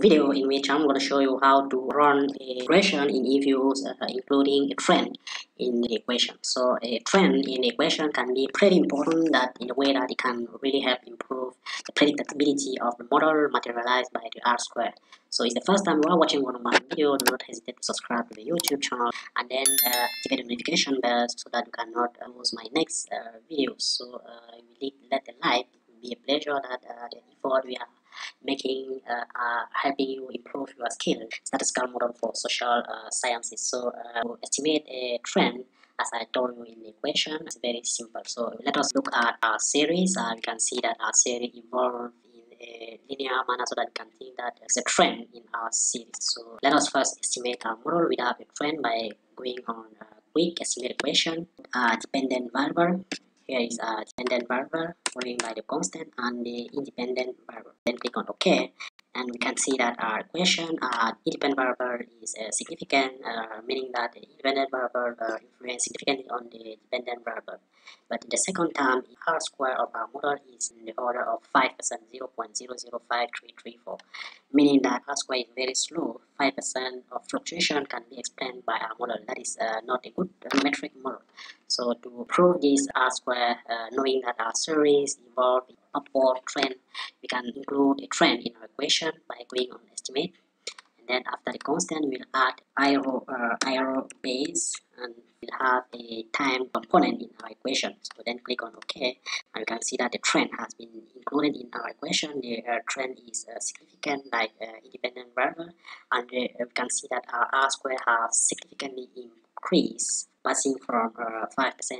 video in which I'm going to show you how to run a regression in EViews, including a trend in the equation. So a trend in the equation can be pretty important that in a way that it can really help improve the predictability of the model materialized by the R square. So it's the first time you are watching one of my videos, do not hesitate to subscribe to the YouTube channel and then activate the notification bell so that you cannot lose my next videos. So let the like, it will be a pleasure that the effort we are making helping you improve your skill. Statistical model for social sciences. So to estimate a trend, as I told you in the equation, it's very simple. So let us look at our series. We can see that our series evolved in a linear manner so that you can think that there's a trend in our series. So let us first estimate our model without a trend by going on a quick estimate equation. Dependent variable. Here is a dependent variable following by the constant and the independent variable. Then click on OK, and we can see that our equation, independent variable is significant, meaning that the independent variable influence significantly on the dependent variable. But in the second term, R square of our model is in the order of 5%, 0.005334, meaning that R square is very slow. 5% of fluctuation can be explained by our model. That is not a good metric model. So to prove this R square, knowing that our series evolve in upward trend, we can include a trend in our equation by going on estimate, and then after the constant we'll add arrow base, and we'll have a time component in our equation. So then click on OK, and you can see that the trend has been included in our equation. The trend is significant, like independent variable, and we can see that our R square has significantly increased, passing from 5%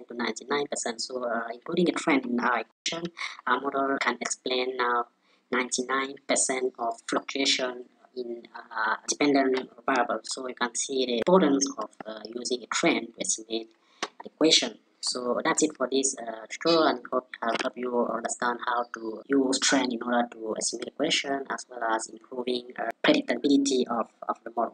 to 99%. So including a trend in our equation, our model can explain now 99% of fluctuation in dependent variable. So you can see the importance of using a trend to estimate an equation. So that's it for this tutorial, and hope I'll help you understand how to use trend in order to estimate equation as well as improving predictability of the model.